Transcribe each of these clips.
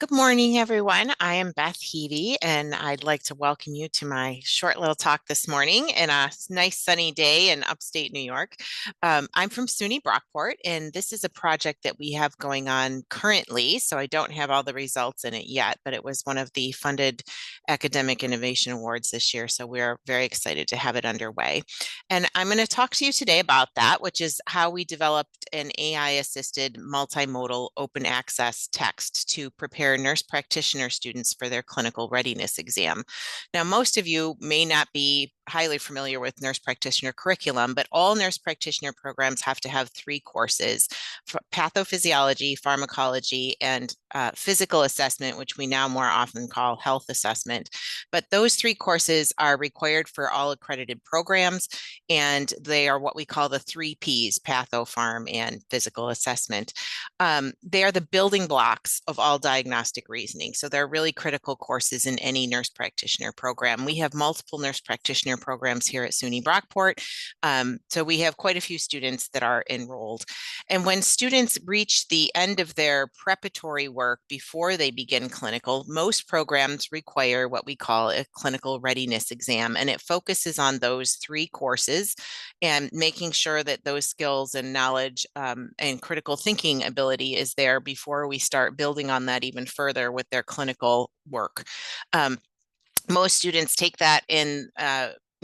Good morning, everyone. I am Beth Heavey, and I'd like to welcome you to my short little talk this morning in a nice sunny day in upstate New York. I'm from SUNY Brockport, and this is a project that we have going on currently. So I don't have all the results in it yet, but it was one of the funded Academic Innovation Awards this year. So we're very excited to have it underway. And I'm going to talk to you today about that, which is how we developed an AI-assisted multimodal open access text to prepare nurse practitioner students for their clinical readiness exam. Now, most of you may not be highly familiar with nurse practitioner curriculum, but all nurse practitioner programs have to have three courses: pathophysiology, pharmacology, and physical assessment, which we now more often call health assessment. But those three courses are required for all accredited programs, and they are what we call the three Ps: patho, pharm, and physical assessment. They are the building blocks of all diagnostic reasoning. So they're really critical courses in any nurse practitioner program. We have multiple nurse practitioner programs here at SUNY Brockport. So we have quite a few students that are enrolled. And when students reach the end of their preparatory work before they begin clinical, most programs require what we call a clinical readiness exam, and it focuses on those three courses and making sure that those skills and knowledge and critical thinking ability is there before we start building on that even further with their clinical work. Most students take that in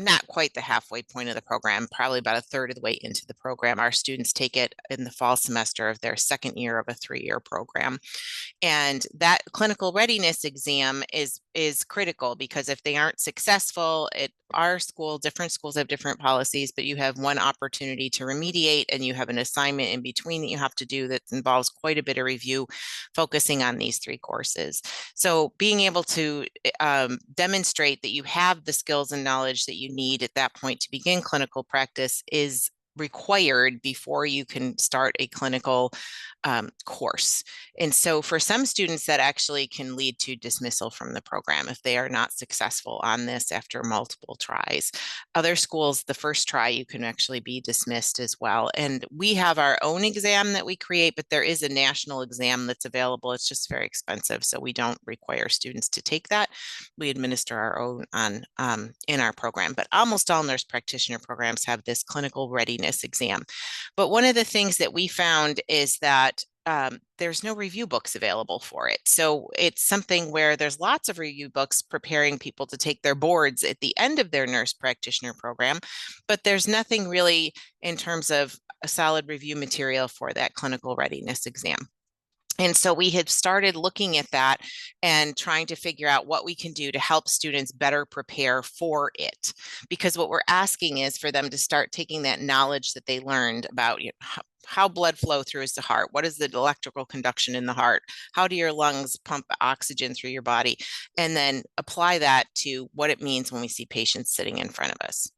not quite the halfway point of the program, probably about a third of the way into the program. Our students take it in the fall semester of their second year of a 3-year program. And that clinical readiness exam is critical, because if they aren't successful at our school, different schools have different policies, but you have one opportunity to remediate, and you have an assignment in between that you have to do that involves quite a bit of review, focusing on these three courses. So being able to demonstrate that you have the skills and knowledge that you need at that point to begin clinical practice is required before you can start a clinical course. And so for some students, that actually can lead to dismissal from the program if they are not successful on this after multiple tries. Other schools, the first try, you can actually be dismissed as well. And we have our own exam that we create, but there is a national exam that's available. It's just very expensive, so we don't require students to take that. We administer our own on in our program, but almost all nurse practitioner programs have this clinical readiness exam. But one of the things that we found is that there's no review books available for it. So it's something where there's lots of review books preparing people to take their boards at the end of their nurse practitioner program, but there's nothing really in terms of a solid review material for that clinical readiness exam. And so we had started looking at that and trying to figure out what we can do to help students better prepare for it. Because what we're asking is for them to start taking that knowledge that they learned about, how blood flow through the heart, what is the electrical conduction in the heart, how do your lungs pump oxygen through your body, and then apply that to what it means when we see patients sitting in front of us.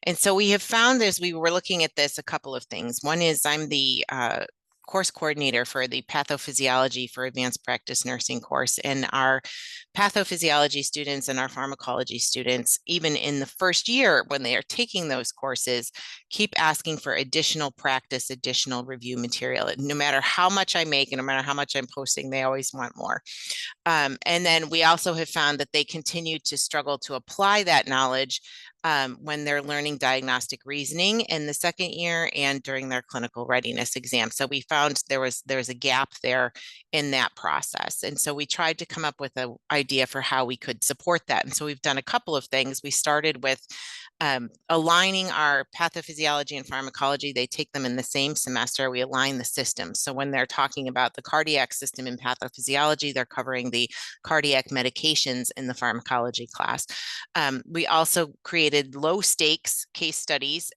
And so we have found, as we were looking at this, a couple of things. One is I'm the course coordinator for the pathophysiology for advanced practice nursing course, and our pathophysiology students and our pharmacology students, even in the first year when they are taking those courses, keep asking for additional practice, additional review material. No matter how much I make and no matter how much I'm posting, they always want more. And then we also have found that they continue to struggle to apply that knowledge when they're learning diagnostic reasoning in the second year and during their clinical readiness exam. So we found there was a gap there in that process. And so we tried to come up with an idea for how we could support that. And so we've done a couple of things. We started with aligning our pathophysiology and pharmacology. They take them in the same semester. We align the systems. So when they're talking about the cardiac system in pathophysiology, they're covering the cardiac medications in the pharmacology class. We also created low stakes case studies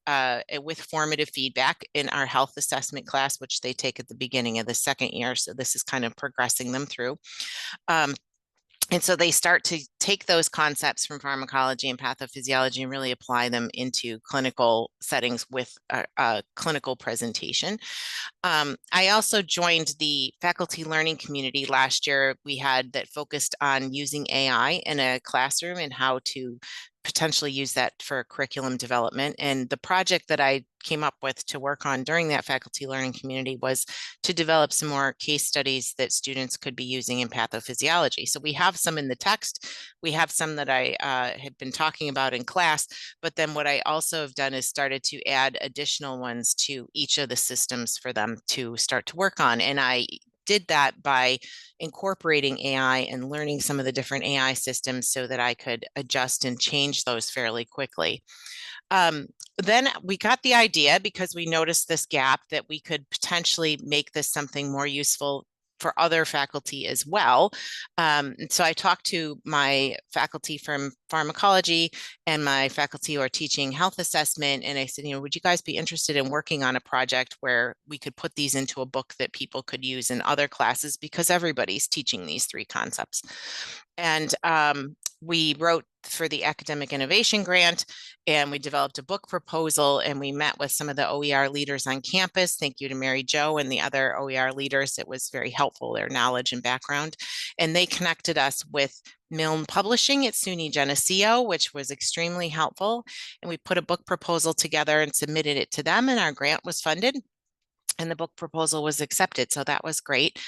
with formative feedback in our health assessment class, which they take at the beginning of the second year. So this is kind of progressing them through. And so they start to take those concepts from pharmacology and pathophysiology and really apply them into clinical settings with a clinical presentation. I also joined the faculty learning community last year. We had that focused on using AI in a classroom and how to potentially use that for curriculum development. And the project that I came up with to work on during that faculty learning community was to develop some more case studies that students could be using in pathophysiology. So we have some in the text, we have some that I had been talking about in class, but then what I also have done is started to add additional ones to each of the systems for them to start to work on. And I did that by incorporating AI and learning some of the different AI systems so that I could adjust and change those fairly quickly. Um, then we got the idea because we noticed this gap that we could potentially make this something more useful for other faculty as well. And so I talked to my faculty from pharmacology and my faculty who are teaching health assessment. And I said, would you guys be interested in working on a project where we could put these into a book that people could use in other classes because everybody's teaching these three concepts. And we wrote for the academic innovation grant, and we developed a book proposal, and we met with some of the OER leaders on campus. Thank you to Mary Jo and the other OER leaders. It was very helpful, their knowledge and background. And they connected us with Milne Publishing at SUNY Geneseo, which was extremely helpful. And we put a book proposal together and submitted it to them, and our grant was funded and the book proposal was accepted. So that was great.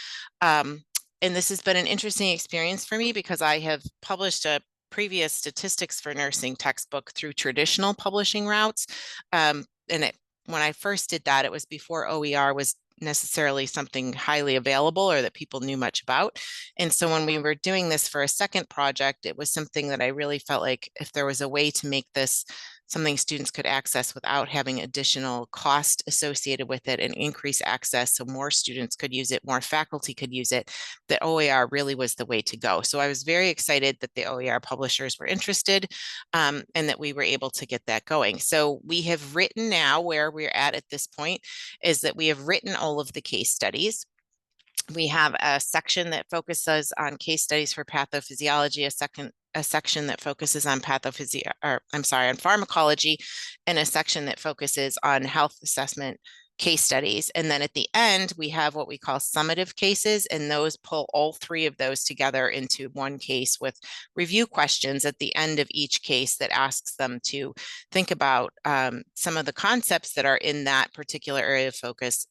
And this has been an interesting experience for me because I have published a previous statistics for nursing textbook through traditional publishing routes. When I first did that, it was before OER was necessarily something highly available or that people knew much about. And so when we were doing this for a second project, it was something that I really felt like if there was a way to make this something students could access without having additional cost associated with it and increase access so more students could use it, more faculty could use it, that OER really was the way to go. So I was very excited that the OER publishers were interested and that we were able to get that going. So we have written now, where we're at this point, is that we have written all of the case studies. We have a section that focuses on case studies for pathophysiology, a section that focuses on on pharmacology, and a section that focuses on health assessment case studies. And then at the end, we have what we call summative cases, and those pull all three of those together into one case with review questions at the end of each case that asks them to think about some of the concepts that are in that particular area of focus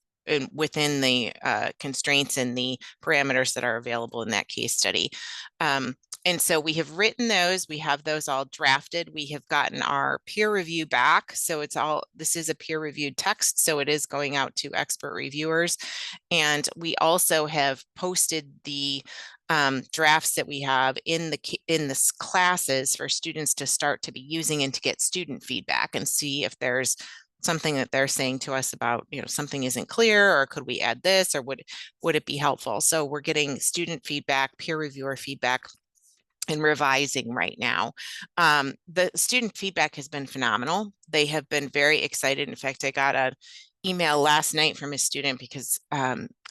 within the constraints and the parameters that are available in that case study. And so we have written those, we have those all drafted. We have gotten our peer review back. So this is a peer reviewed text. So it is going out to expert reviewers. And we also have posted the drafts that we have in this classes for students to start to be using and to get student feedback and see if there's something that they're saying to us about, something isn't clear, or could we add this, or would it be helpful? So we're getting student feedback, peer reviewer feedback, and revising right now. The student feedback has been phenomenal. They have been very excited. In fact, I got an email last night from a student because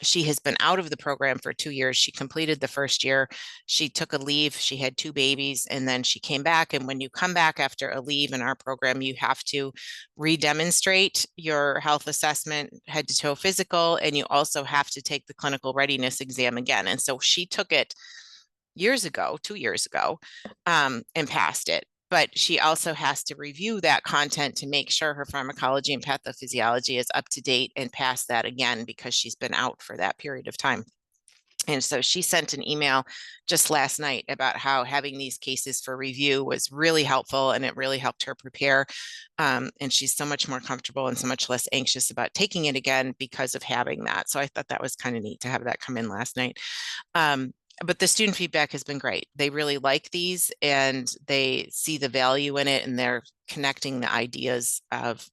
she has been out of the program for 2 years. She completed the first year. She took a leave. She had 2 babies, and then she came back. And when you come back after a leave in our program, you have to redemonstrate your health assessment, head to toe physical, and you also have to take the clinical readiness exam again. And so she took it 2 years ago, and passed it. But she also has to review that content to make sure her pharmacology and pathophysiology is up to date and pass that again because she's been out for that period of time. And so she sent an email just last night about how having these cases for review was really helpful and it really helped her prepare. And she's so much more comfortable and so much less anxious about taking it again because of having that. So I thought that was kind of neat to have that come in last night. But the student feedback has been great. They really like these and they see the value in it, and they're connecting the ideas of,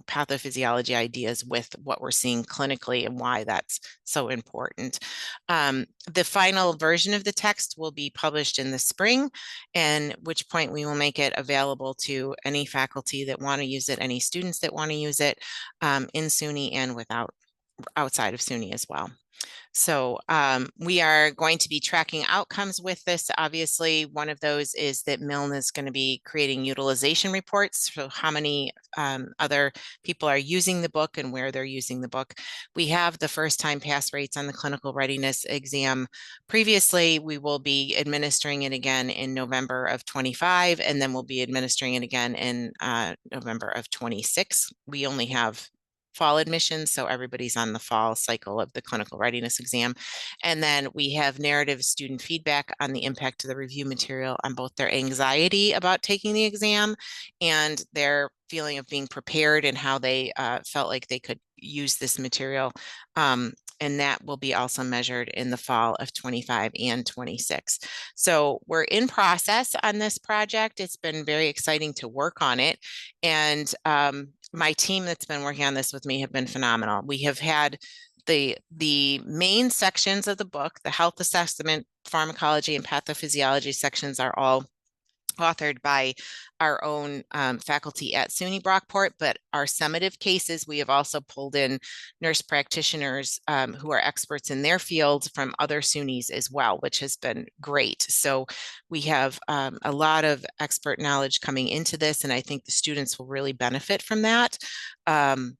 pathophysiology ideas with what we're seeing clinically and why that's so important. The final version of the text will be published in the spring, and at which point we will make it available to any faculty that want to use it, any students that want to use it in SUNY and outside of SUNY as well. So we are going to be tracking outcomes with this. Obviously, one of those is that Milne is going to be creating utilization reports. So how many other people are using the book and where they're using the book. We have the first time pass rates on the clinical readiness exam. Previously, we will be administering it again in November of 25, and then we'll be administering it again in November of 26. We only have fall admissions, so everybody's on the fall cycle of the clinical readiness exam. And then we have narrative student feedback on the impact of the review material on both their anxiety about taking the exam and their feeling of being prepared and how they felt like they could use this material. And that will be also measured in the fall of 25 and 26. So we're in process on this project. It's been very exciting to work on it. And my team that's been working on this with me have been phenomenal. We have had the main sections of the book, the health assessment, pharmacology, and pathophysiology sections are all authored by our own faculty at SUNY Brockport, but our summative cases, we have also pulled in nurse practitioners who are experts in their fields from other SUNYs as well, which has been great. So we have a lot of expert knowledge coming into this, and I think the students will really benefit from that. And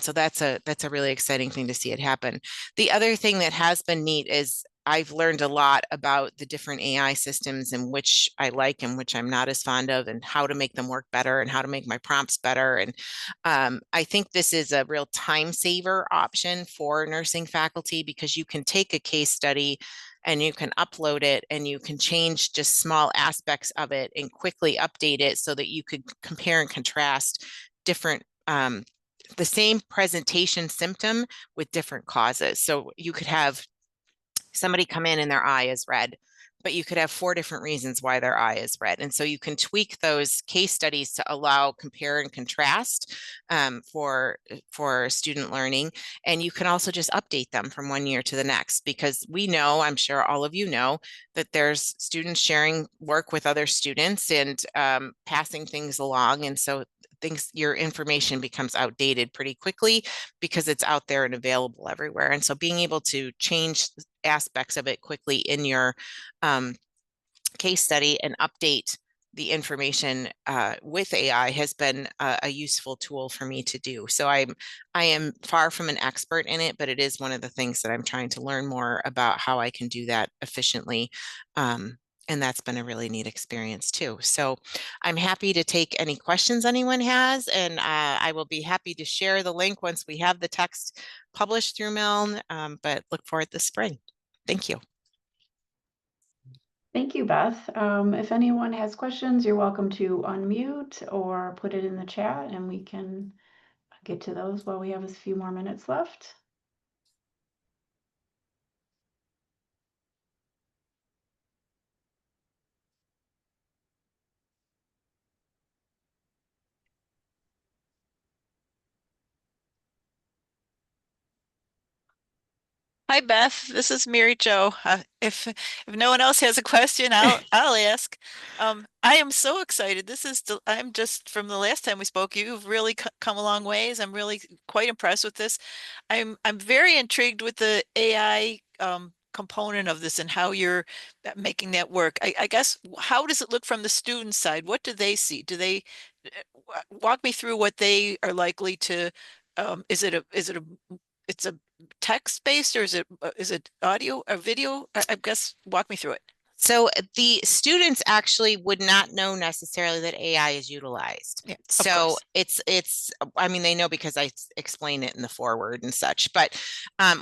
so that's a really exciting thing to see it happen. The other thing that has been neat is I've learned a lot about the different AI systems and which I like and which I'm not as fond of, and how to make them work better and how to make my prompts better. And I think this is a real time saver option for nursing faculty because you can take a case study and you can upload it and you can change just small aspects of it and quickly update it so that you could compare and contrast different the same presentation symptom with different causes. So you could have somebody come in and their eye is red, but you could have 4 different reasons why their eye is red. And so you can tweak those case studies to allow compare and contrast for student learning. And you can also just update them from one year to the next, because we know, I'm sure all of you know, that there's students sharing work with other students and passing things along. And so your information becomes outdated pretty quickly because it's out there and available everywhere. And so being able to change aspects of it quickly in your case study and update the information with AI has been a useful tool for me to do. So I am far from an expert in it, but it is one of the things that I'm trying to learn more about how I can do that efficiently. And that's been a really neat experience too. So I'm happy to take any questions anyone has, and I will be happy to share the link once we have the text published through Milne, but look forward this spring. Thank you. Thank you, Beth. If anyone has questions, you're welcome to unmute or put it in the chat and we can get to those while we have a few more minutes left. Hi Beth, this is Mary Jo. If no one else has a question, I'll ask. I am so excited. I'm just from the last time we spoke. You've really come a long ways. I'm really quite impressed with this. I'm very intrigued with the AI component of this and how you're making that work. I guess how does it look from the student side? What do they see? Do they walk me through what they are likely to? It's a text based, or is it audio or video? I guess walk me through it. So the students actually would not know necessarily that AI is utilized. Yeah, of So course. it's I mean, they know because I explain it in the foreword and such, but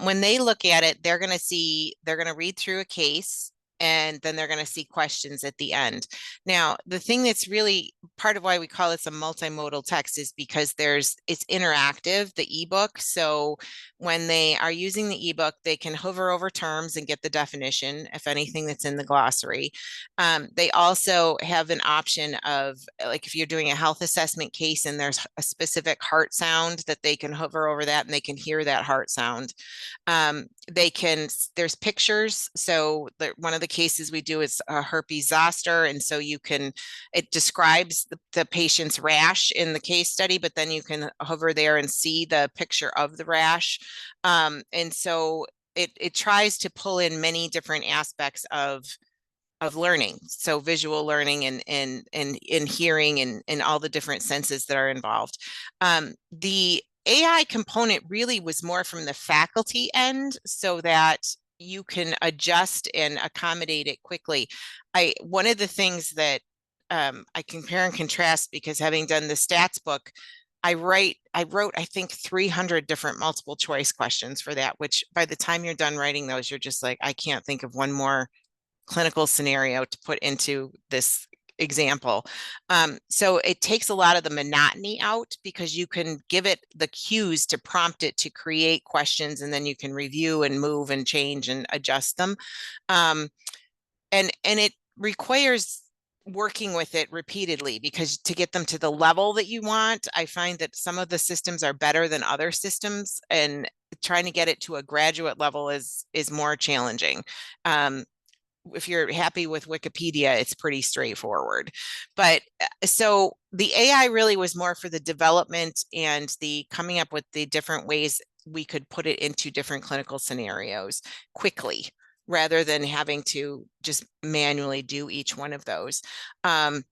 when they look at it, they're going to read through a case and then they're going to see questions at the end. Now, the thing that's really part of why we call this a multimodal text is because it's interactive, the ebook. So when they are using the ebook, they can hover over terms and get the definition, if anything that's in the glossary. They also have an option of, like, if you're doing a health assessment case and there's a specific heart sound, that they can hover over that and they can hear that heart sound. There's pictures. So one of the cases we do is a herpes zoster. And so it describes the patient's rash in the case study, but then you can hover there and see the picture of the rash. And so it tries to pull in many different aspects of learning. So visual learning and hearing and all the different senses that are involved. The AI component really was more from the faculty end so that you can adjust and accommodate it quickly. One of the things that I compare and contrast, because having done the stats book, I wrote, I think 300 different multiple choice questions for that, which by the time you're done writing those, you're just like, I can't think of one more clinical scenario to put into this example. So it takes a lot of the monotony out because you can give it the cues to prompt it to create questions, and then you can review and move and change and adjust them. Um, and it requires working with it repeatedly, because to get them to the level that you want, I find that some of the systems are better than other systems, and trying to get it to a graduate level is more challenging. If you're happy with Wikipedia, it's pretty straightforward. But so the AI really was more for the development and the coming up with the different ways we could put it into different clinical scenarios quickly, rather than having to just manually do each one of those. Um,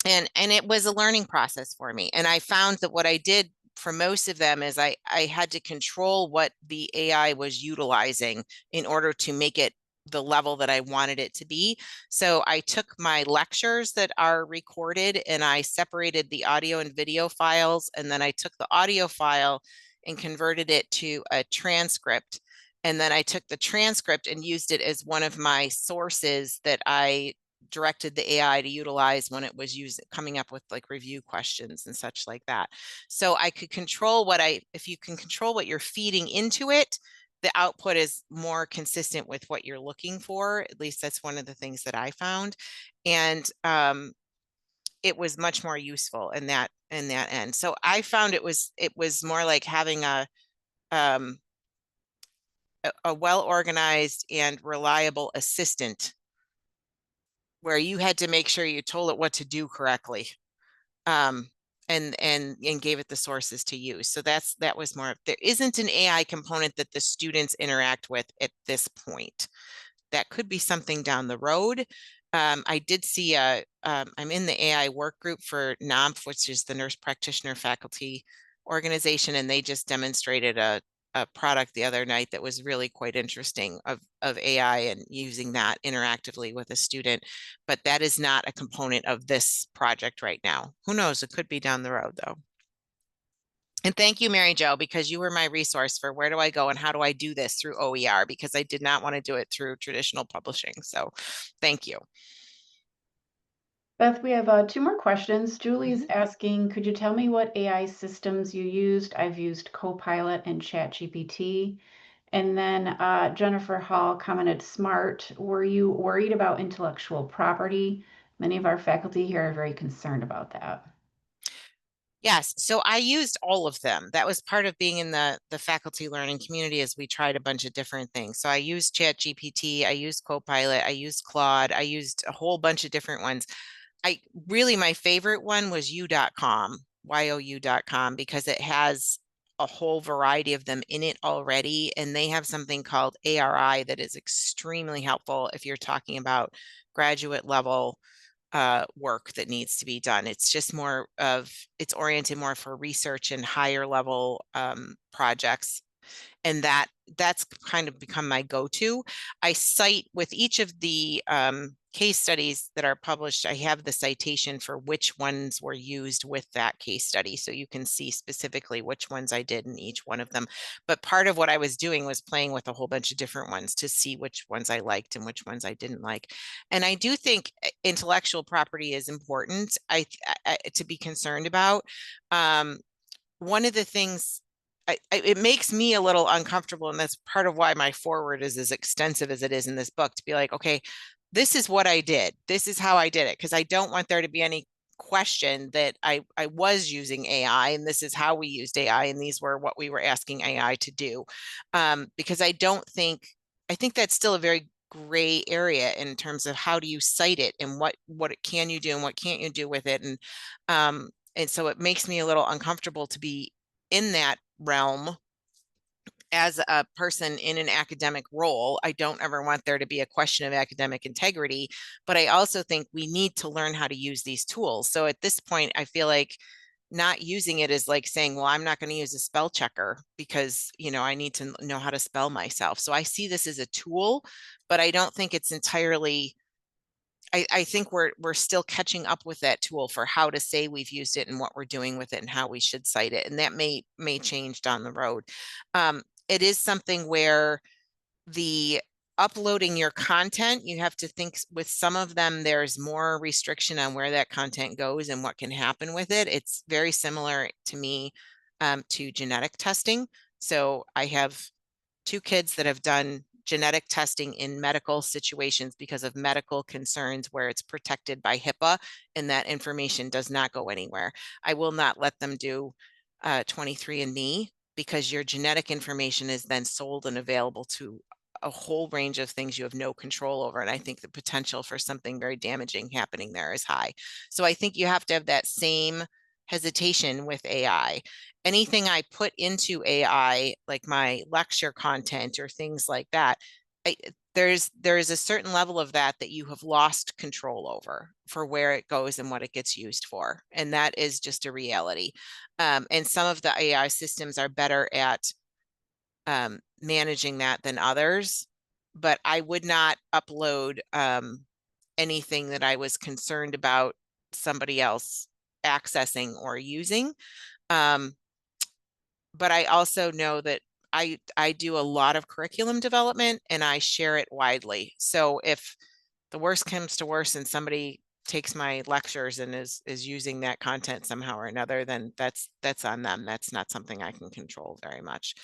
and it was a learning process for me. And I found that what I did for most of them is I had to control what the AI was utilizing in order to make it the level that I wanted it to be. So I took my lectures that are recorded and I separated the audio and video files. And then I took the audio file and converted it to a transcript. And then I took the transcript and used it as one of my sources that I directed the AI to utilize when it was coming up with like review questions and such like that. So I could control if you can control what you're feeding into it, the output is more consistent with what you're looking for. At least that's one of the things that I found. And it was much more useful in that end. So I found it was more like having um, a well-organized and reliable assistant, where you had to make sure you told it what to do correctly, um, and gave it the sources to use. So that was more. There isn't an AI component that the students interact with at this point. That could be something down the road. I did see I'm in the AI work group for NOMF, which is the Nurse Practitioner Faculty Organization, and they just demonstrated a product the other night that was really quite interesting of AI and using that interactively with a student. But that is not a component of this project right now. Who knows? It could be down the road though. And thank you, Mary Jo, because you were my resource for where do I go and how do I do this through OER, because I did not want to do it through traditional publishing. So thank you. Beth, we have two more questions. Julie's Mhm. asking, could you tell me what AI systems you used? I've used Copilot and ChatGPT. And then Jennifer Hall commented, smart. Were you worried about intellectual property? Many of our faculty here are very concerned about that. Yes, so I used all of them. That was part of being in the faculty learning community, as we tried a bunch of different things. So I used ChatGPT, I used Copilot, I used Claude, I used a whole bunch of different ones. My favorite one was you.com, you.com, because it has a whole variety of them in it already. And they have something called ARI that is extremely helpful if you're talking about graduate level work that needs to be done. It's oriented more for research and higher level projects, and that's kind of become my go-to. I cite with each of the case studies that are published, I have the citation for which ones were used with that case study. So you can see specifically which ones I did in each one of them. But part of what I was doing was playing with a whole bunch of different ones to see which ones I liked and which ones I didn't like. And I do think intellectual property is important to be concerned about. One of the things it makes me a little uncomfortable, and that's part of why my forward is as extensive as it is in this book, to be like, okay, this is what I did. This is how I did it, because I don't want there to be any question that I was using AI and this is how we used AI and these were what we were asking AI to do. Because I think that's still a very gray area in terms of how do you cite it and what can you do and what can't you do with it. And so it makes me a little uncomfortable to be in that realm. as a person in an academic role, I don't ever want there to be a question of academic integrity, but I also think we need to learn how to use these tools. So at this point, I feel like not using it is like saying, well, I'm not going to use a spell checker because, I need to know how to spell myself. So I see this as a tool, but I don't think it's entirely, I think we're still catching up with that tool for how to say we've used it and what we're doing with it and how we should cite it. And that may change down the road. It is something where the uploading your content, you have to think with some of them, there's more restriction on where that content goes and what can happen with it. It's very similar to me to genetic testing. So I have 2 kids that have done genetic testing in medical situations because of medical concerns where it's protected by HIPAA and that information does not go anywhere. I will not let them do 23andMe because your genetic information is then sold and available to a whole range of things you have no control over. And I think the potential for something very damaging happening there is high. So I think you have to have that same hesitation with AI. Anything I put into AI, like my lecture content or things like that, there is a certain level of that you have lost control over for where it goes and what it gets used for. And that is just a reality. And some of the AI systems are better at managing that than others, but I would not upload anything that I was concerned about somebody else accessing or using. Um, but I also know that I do a lot of curriculum development and I share it widely. So if the worst comes to worst and somebody takes my lectures and is using that content somehow or another, then that's on them. That's not something I can control very much.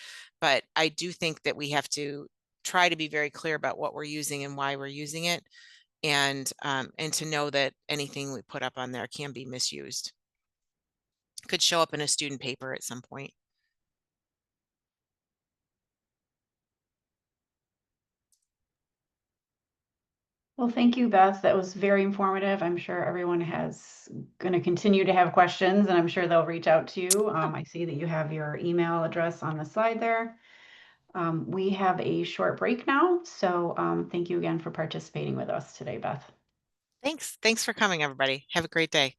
But I do think that we have to try to be very clear about what we're using and why we're using it, and to know that anything we put up on there can be misused. Could show up in a student paper at some point. Well, thank you, Beth. That was very informative. I'm sure everyone has going to continue to have questions, and I'm sure they'll reach out to you. I see that you have your email address on the slide there. We have a short break now, so thank you again for participating with us today, Beth. Thanks for coming, everybody. Have a great day.